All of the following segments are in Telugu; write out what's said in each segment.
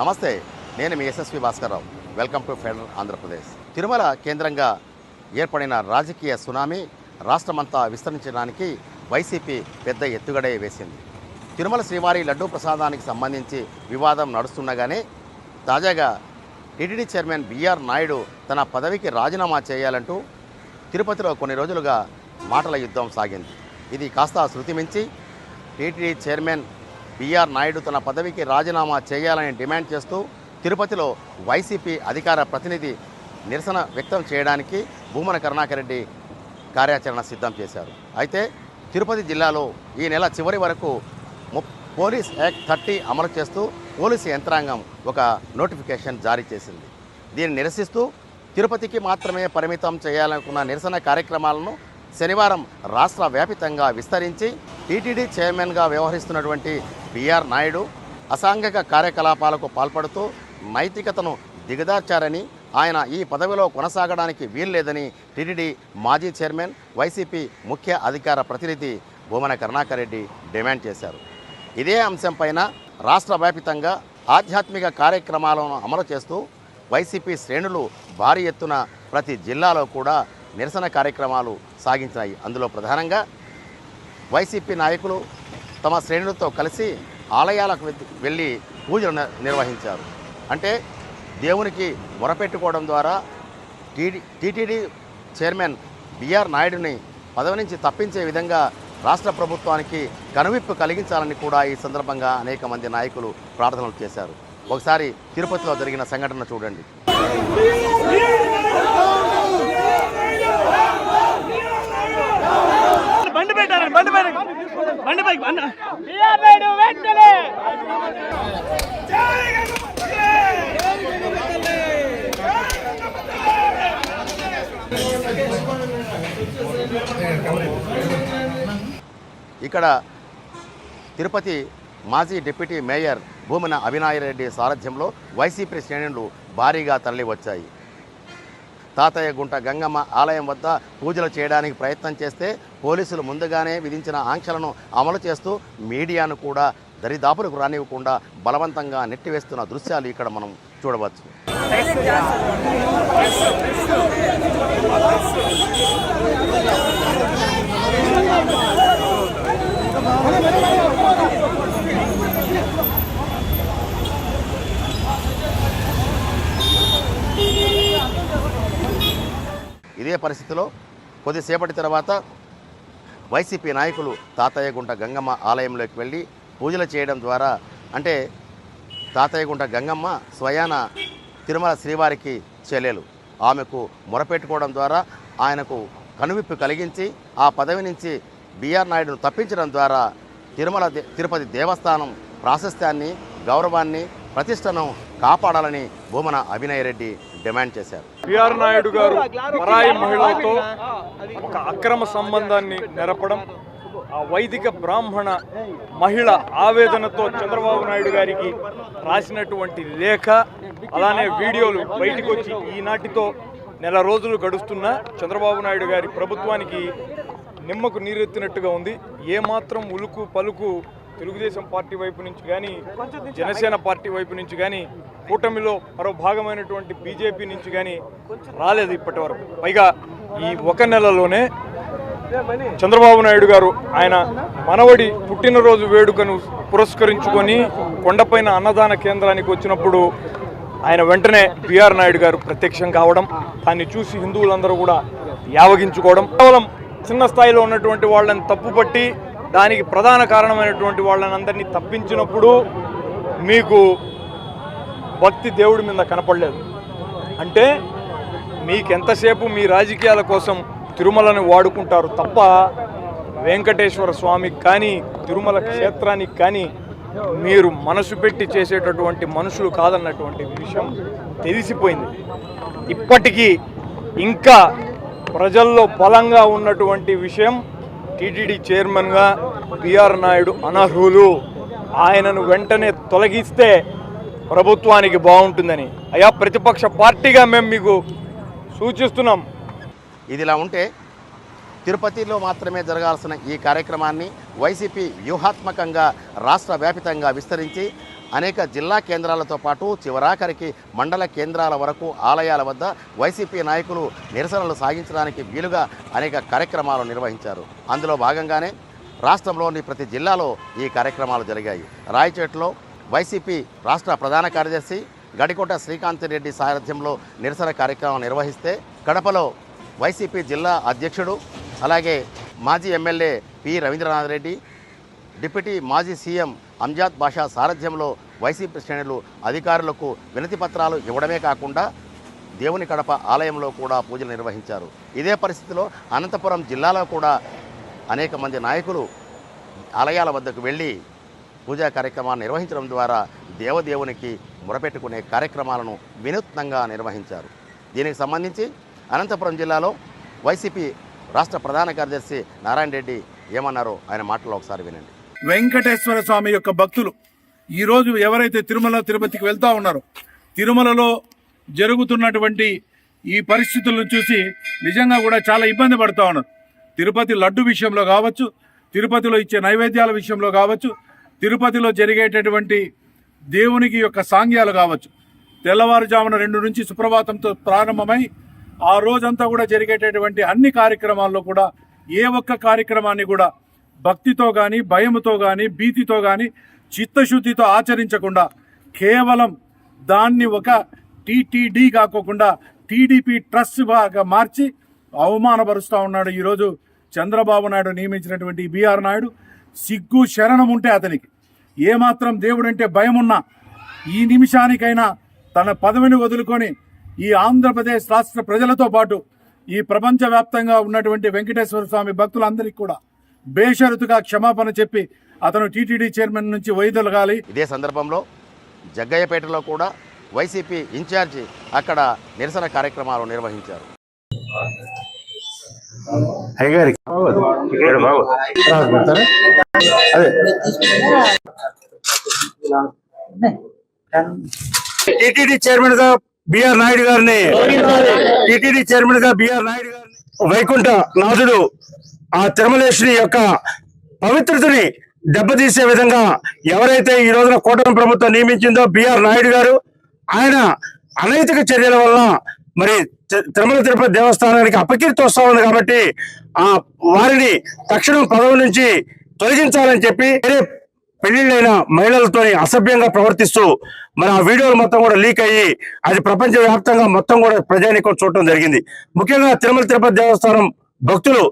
నమస్తే, నేను మీ SSV Bhaskarrao. Welcome to federal Andhra Pradesh. Tirumala కేంద్రంగా ఏర్పడిన రాజకీయ సునామీ రాష్ట్రమంతా విస్తరించడానికి వైసీపీ పెద్ద ఎత్తుగడే వేసింది. తిరుమల శ్రీవారి లడ్డూ ప్రసాదానికి సంబంధించి వివాదం నడుస్తుండగానే తాజాగా టీటీడీ చైర్మన్ బిఆర్ నాయుడు తన పదవికి రాజీనామా చేయాలంటూ తిరుపతిలో కొన్ని రోజులుగా మాటల యుద్ధం సాగింది. ఇది కాస్త శృతి మించి టీటీడీ చైర్మన్ బిఆర్ నాయుడు తన పదవికి రాజీనామా చేయాలని డిమాండ్ చేస్తూ తిరుపతిలో వైసీపీ అధికార ప్రతినిధి నిరసన వ్యక్తం చేయడానికి భూమన కరుణాకర్ రెడ్డి కార్యాచరణ సిద్ధం చేశారు. అయితే తిరుపతి జిల్లాలో ఈ నెల చివరి వరకు పోలీస్ యాక్ట్ 30 అమలు చేస్తూ పోలీసు యంత్రాంగం ఒక నోటిఫికేషన్ జారీ చేసింది. దీన్ని నిరసిస్తూ తిరుపతికి మాత్రమే పరిమితం చేయాలనుకున్న నిరసన కార్యక్రమాలను శనివారం రాష్ట్ర వ్యాపితంగా విస్తరించి టీటీడీ చైర్మన్గా వ్యవహరిస్తున్నటువంటి బిఆర్ నాయుడు అసాంఘిక కార్యకలాపాలకు పాల్పడుతూ నైతికతను దిగదార్చారని, ఆయన ఈ పదవిలో కొనసాగడానికి వీల్లేదని టీటీడీ మాజీ చైర్మన్ వైసీపీ ముఖ్య అధికార ప్రతినిధి భూమన కరుణాకర్ రెడ్డి డిమాండ్ చేశారు. ఇదే అంశంపైన రాష్ట్ర వ్యాపితంగా ఆధ్యాత్మిక కార్యక్రమాలను అమలు చేస్తూ వైసీపీ శ్రేణులు భారీ ఎత్తున ప్రతి జిల్లాలో కూడా నిరసన కార్యక్రమాలు సాగించాయి. అందులో ప్రధానంగా వైసీపీ నాయకులు తమ శ్రేణులతో కలిసి ఆలయాలకు వెళ్ళి పూజలు నిర్వహించారు. అంటే దేవునికి మొరపెట్టుకోవడం ద్వారా టీటీడీ చైర్మన్ బిఆర్ నాయుడుని పదవి నుంచి తప్పించే విధంగా రాష్ట్ర ప్రభుత్వానికి కనువిప్పు కలిగించాలని కూడా ఈ సందర్భంగా అనేక మంది నాయకులు ప్రార్థనలు చేశారు. ఒకసారి తిరుపతిలో జరిగిన సంఘటన చూడండి. ఇక్కడ తిరుపతి మాజీ డిప్యూటీ మేయర్ భూమన అభినయరెడ్డి సారథ్యంలో వైసీపీ శ్రేణులు భారీగా తరలివచ్చాయి. తాతయ్య గుంట గంగమ్మ ఆలయం వద్ద పూజలు చేయడానికి ప్రయత్నం చేస్తే పోలీసులు ముందుగానే విధించిన ఆంక్షలను అమలు చేస్తూ మీడియాను కూడా దరిదాపులకు రానివ్వకుండా బలవంతంగా నెట్టివేస్తున్న దృశ్యాలు ఇక్కడ మనం చూడవచ్చు. ఇదే పరిస్థితిలో కొద్దిసేపటి తర్వాత వైసీపీ నాయకులు తాతయ్య గుంట గంగమ్మ ఆలయంలోకి వెళ్ళి పూజలు చేయడం ద్వారా, అంటే తాతయ్య గుంట గంగమ్మ స్వయాన తిరుమల శ్రీవారికి చెల్లెలు, ఆమెకు మొరపెట్టుకోవడం ద్వారా ఆయనకు కనువిప్పు కలిగించి ఆ పదవి నుంచి బిఆర్ నాయుడును తప్పించడం ద్వారా తిరుపతి దేవస్థానం ప్రాశస్త్యాన్ని, గౌరవాన్ని, ప్రతిష్టను కాపాడాలని భూమన అభినయరెడ్డి డిమాండ్ చేశారు. బిఆర్ నాయుడు గారు పరాయి మహిళలతో ఒక అక్రమ సంబంధాన్ని నెరపడం, ఆ వైదిక బ్రాహ్మణ మహిళ ఆవేదనతో చంద్రబాబు నాయుడు గారికి రాసినటువంటి లేఖ, అలానే వీడియోలు బయటకు వచ్చి ఈనాటితో నెల రోజులు గడుస్తున్న చంద్రబాబు నాయుడు గారి ప్రభుత్వానికి నిమ్మకు నీరెత్తినట్టుగా ఉంది. ఏమాత్రం ఉలుకు పలుకు తెలుగుదేశం పార్టీ వైపు నుంచి కానీ, జనసేన పార్టీ వైపు నుంచి కానీ, కూటమిలో మరో భాగమైనటువంటి బీజేపీ నుంచి కానీ రాలేదు ఇప్పటి వరకు. పైగా ఈ ఒక నెలలోనే చంద్రబాబు నాయుడు గారు ఆయన మనవడి పుట్టినరోజు వేడుకను పురస్కరించుకొని కొండపైన అన్నదాన కేంద్రానికి వచ్చినప్పుడు ఆయన వెంటనే బిఆర్ నాయుడు గారు ప్రత్యక్షం కావడం, దాన్ని చూసి హిందువులందరూ కూడా యావగించుకోవడం, కేవలం చిన్న స్థాయిలో ఉన్నటువంటి వాళ్ళని తప్పుపట్టి దానికి ప్రధాన కారణమైనటువంటి వాళ్ళని అందరినీ తప్పించినప్పుడు మీకు భక్తి దేవుడి మీద కనపడలేదు. అంటే మీకెంతసేపు మీ రాజకీయాల కోసం తిరుమలని వాడుకుంటారు తప్ప వెంకటేశ్వర స్వామికి కానీ తిరుమల క్షేత్రానికి కానీ మీరు మనసు పెట్టి చేసేటటువంటి మనుషులు కాదన్నటువంటి విషయం తెలిసిపోయింది. ఇప్పటికీ ఇంకా ప్రజల్లో బలంగా ఉన్నటువంటి విషయం, టీటీడీ చైర్మన్గా బిఆర్ నాయుడు అనర్హులు, ఆయనను వెంటనే తొలగిస్తే ప్రభుత్వానికి బాగుంటుందని అయా ప్రతిపక్ష పార్టీగా మేము మీకు సూచిస్తున్నాం. ఇదిలా ఉంటే తిరుపతిలో మాత్రమే జరగాల్సిన ఈ కార్యక్రమాన్ని వైసీపీ వ్యూహాత్మకంగా రాష్ట్ర వ్యాపితంగా విస్తరించి అనేక జిల్లా కేంద్రాలతో పాటు చివరాఖరికి మండల కేంద్రాల వరకు ఆలయాల వద్ద వైసీపీ నాయకులు నిరసనలు సాగించడానికి వీలుగా అనేక కార్యక్రమాలు నిర్వహించారు. అందులో భాగంగానే రాష్ట్రంలోని ప్రతి జిల్లాలో ఈ కార్యక్రమాలు జరిగాయి. రాయచోటిలో వైసీపీ రాష్ట్ర ప్రధాన కార్యదర్శి గడికోట శ్రీకాంత్ రెడ్డి సారథ్యంలో నిరసన కార్యక్రమం నిర్వహిస్తే, కడపలో వైసీపీ జిల్లా అధ్యక్షుడు అలాగే మాజీ MLA P Ravindranath Reddy, deputy మాజీ సీఎం అంజాద్ బాషా సారథ్యంలో వైసీపీ శ్రేణులు అధికారులకు వినతి పత్రాలు ఇవ్వడమే కాకుండా దేవుని కడప ఆలయంలో కూడా పూజలు నిర్వహించారు. ఇదే పరిస్థితిలో అనంతపురం జిల్లాలో కూడా అనేక మంది నాయకులు ఆలయాల వద్దకు వెళ్ళి పూజా కార్యక్రమాన్ని నిర్వహించడం ద్వారా దేవదేవునికి మొరపెట్టుకునే కార్యక్రమాలను వినూత్నంగా నిర్వహించారు. దీనికి సంబంధించి అనంతపురం జిల్లాలో వైసీపీ రాష్ట్ర ప్రధాన కార్యదర్శి నారాయణ రెడ్డి ఏమన్నారో ఆయన మాటల్లో ఒకసారి వినండి. వెంకటేశ్వర స్వామి యొక్క భక్తులు ఈరోజు ఎవరైతే తిరుమల తిరుపతికి వెళ్తా ఉన్నారో, తిరుమలలో జరుగుతున్నటువంటి ఈ పరిస్థితులను చూసి నిజంగా కూడా చాలా ఇబ్బంది పడుతూ ఉన్నారు. తిరుపతి లడ్డు విషయంలో కావచ్చు, తిరుపతిలో ఇచ్చే నైవేద్యాల విషయంలో కావచ్చు, తిరుపతిలో జరిగేటటువంటి దేవునికి యొక్క సాంగ్యాలు కావచ్చు, తెల్లవారుజామున 2 నుంచి సుప్రభాతంతో ప్రారంభమై ఆ రోజంతా కూడా జరిగేటటువంటి అన్ని కార్యక్రమాల్లో కూడా ఏ ఒక్క కార్యక్రమాన్ని కూడా భక్తితో కానీ, భయముతో కానీ, భీతితో కానీ, చిత్తశుద్ధితో ఆచరించకుండా కేవలం దాన్ని ఒక టీటీడీ కాకోకుండా టీడీపీ ట్రస్ట్ బాగా మార్చి అవమానపరుస్తూ ఉన్నాడు ఈరోజు చంద్రబాబు నాయుడు నియమించినటువంటి బీఆర్ నాయుడు. సిగ్గు శరణం ఉంటే అతనికి ఏమాత్రం దేవుడంటే భయం ఉన్నా ఈ నిమిషానికైనా తన పదవిని వదులుకొని ఈ ఆంధ్రప్రదేశ్ రాష్ట్ర ప్రజలతో పాటు ఈ ప్రపంచవ్యాప్తంగా ఉన్నటువంటి వెంకటేశ్వర స్వామి భక్తులందరికీ కూడా బేషరతుగా క్షమాపణ చెప్పి అతను టీటీడీ చైర్మన్ నుంచి వైదొలగాలి. ఇదే సందర్భంలో జగ్గయ్యపేటలో కూడా వైసీపీ ఇన్ఛార్జి అక్కడ నిరసన కార్యక్రమాలు నిర్వహించారు. టీటీడీ చైర్మన్ గా బిఆర్ నాయుడు గారిని వైకుంఠ నాథుడు ఆ తిరుమలేశ్వరి యొక్క పవిత్రతని దెబ్బతీసే విధంగా ఎవరైతే ఈ రోజున కూటమి ప్రభుత్వం నియమించిందో బిఆర్ నాయుడు గారు, ఆయన అనైతిక చర్యల వల్ల మరి తిరుమల తిరుపతి దేవస్థానానికి అపకీర్తి వస్తా ఉంది. కాబట్టి ఆ వారిని తక్షణం పదవి నుంచి తొలగించాలని చెప్పి పెళ్లిళ్ళైన మహిళలతో అసభ్యంగా ప్రవర్తిస్తూ మరి ఆ వీడియోలు మొత్తం కూడా లీక్ అయ్యి అది ప్రపంచ వ్యాప్తంగా మొత్తం కూడా ప్రజానీకం చూడటం జరిగింది. ముఖ్యంగా తిరుమల తిరుపతి దేవస్థానం భక్తులు,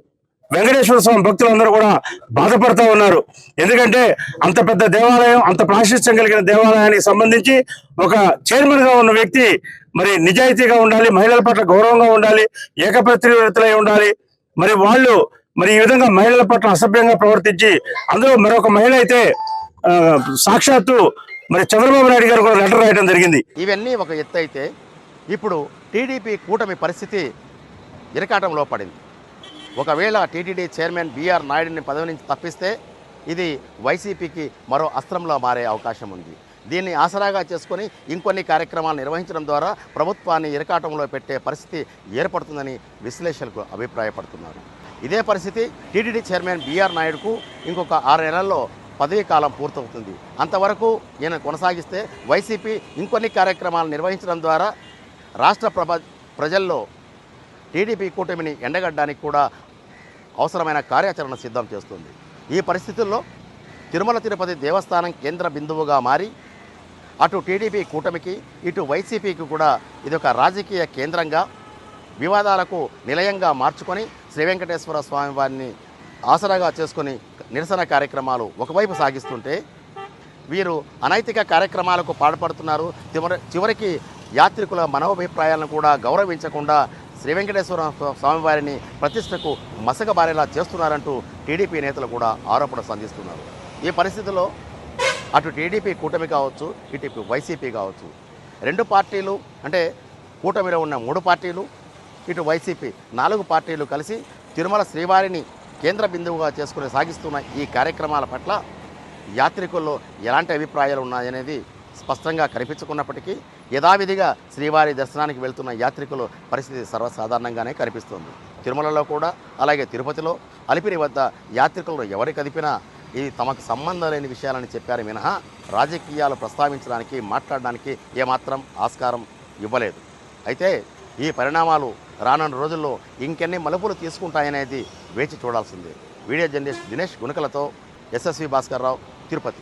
వెంకటేశ్వర స్వామి భక్తులందరూ కూడా బాధపడతా ఉన్నారు. ఎందుకంటే అంత పెద్ద దేవాలయం, అంత ప్రాశస్త్యం కలిగిన దేవాలయానికి సంబంధించి ఒక చైర్మన్ గా ఉన్న వ్యక్తి మరి నిజాయితీగా ఉండాలి, మహిళల పట్ల గౌరవంగా ఉండాలి, ఏకపత్రితులై ఉండాలి. మరి వాళ్ళు మరి ఈ విధంగా మహిళల పట్ల అసభ్యంగా ప్రవర్తించి అందులో మరొక మహిళ అయితే సాక్షాత్తు మరి చంద్రబాబు నాయుడు గారు కూడా లెటర్ రాయడం జరిగింది. ఇవన్నీ ఒక ఎత్తు అయితే ఇప్పుడు టీడీపీ కూటమి పరిస్థితి ఇరకాటంలో పడింది. ఒకవేళ టీటీడీ చైర్మన్ బీఆర్ నాయుడిని పదవి నుంచి తప్పిస్తే ఇది వైసీపీకి మరో అస్త్రంలో మారే అవకాశం ఉంది. దీన్ని ఆసరాగా చేసుకొని ఇంకొన్ని కార్యక్రమాలు నిర్వహించడం ద్వారా ప్రభుత్వాన్ని ఇరకాటంలో పెట్టే పరిస్థితి ఏర్పడుతుందని విశ్లేషకులు అభిప్రాయపడుతున్నారు. ఇదే పరిస్థితి టీటీడీ చైర్మన్ బీఆర్ నాయుడుకు ఇంకొక 6 నెలల్లో పదవీ కాలం పూర్తవుతుంది. అంతవరకు ఈయన కొనసాగిస్తే వైసీపీ ఇంకొన్ని కార్యక్రమాలు నిర్వహించడం ద్వారా రాష్ట్ర ప్రజల్లో టీడీపీ కూటమిని ఎండగట్టడానికి కూడా అవసరమైన కార్యాచరణ సిద్ధం చేస్తుంది. ఈ పరిస్థితుల్లో తిరుమల తిరుపతి దేవస్థానం కేంద్ర బిందువుగా మారి అటు టీడీపీ కూటమికి ఇటు వైసీపీకి కూడా ఇదొక రాజకీయ కేంద్రంగా వివాదాలకు నిలయంగా మార్చుకొని శ్రీ వెంకటేశ్వర స్వామి వారిని ఆసరాగా చేసుకొని నిరసన కార్యక్రమాలు ఒకవైపు సాగిస్తుంటే వీరు అనైతిక కార్యక్రమాలకు పాల్పడుతున్నారు. చివరికి యాత్రికుల మనోభిప్రాయాలను కూడా గౌరవించకుండా శ్రీ వెంకటేశ్వర స్వామివారిని ప్రతిష్టకు మసకబారేలా చేస్తున్నారంటూ టీడీపీ నేతలు కూడా ఆరోపణ సంధిస్తున్నారు. ఈ పరిస్థితుల్లో అటు టీడీపీ కూటమి కావచ్చు, ఇటు వైసీపీ కావచ్చు, 2 పార్టీలు అంటే కూటమిలో ఉన్న 3 పార్టీలు, ఇటు వైసీపీ 4 పార్టీలు కలిసి తిరుమల శ్రీవారిని కేంద్ర బిందువుగా చేసుకుని సాగిస్తున్న ఈ కార్యక్రమాల పట్ల యాత్రికుల్లో ఎలాంటి అభిప్రాయాలు ఉన్నాయనేది స్పష్టంగా కనిపించుకున్నప్పటికీ యథావిధిగా శ్రీవారి దర్శనానికి వెళ్తున్న యాత్రికుల పరిస్థితి సర్వసాధారణంగానే కనిపిస్తుంది. తిరుమలలో కూడా అలాగే తిరుపతిలో అలిపిరి వద్ద యాత్రికులను ఎవరు కదిపినా ఇది తమకు సంబంధం లేని విషయాలని చెప్పారు మినహా రాజకీయాలు ప్రస్తావించడానికి మాట్లాడడానికి ఏమాత్రం ఆస్కారం ఇవ్వలేదు. అయితే ఈ పరిణామాలు రానున్న రోజుల్లో ఇంకెన్ని మలుపులు తీసుకుంటాయనేది వేచి చూడాల్సిందే. వీడియో జర్నలిస్ట్ దినేష్ గుణకలతో ఎస్ఎస్వి భాస్కర్ రావు, తిరుపతి.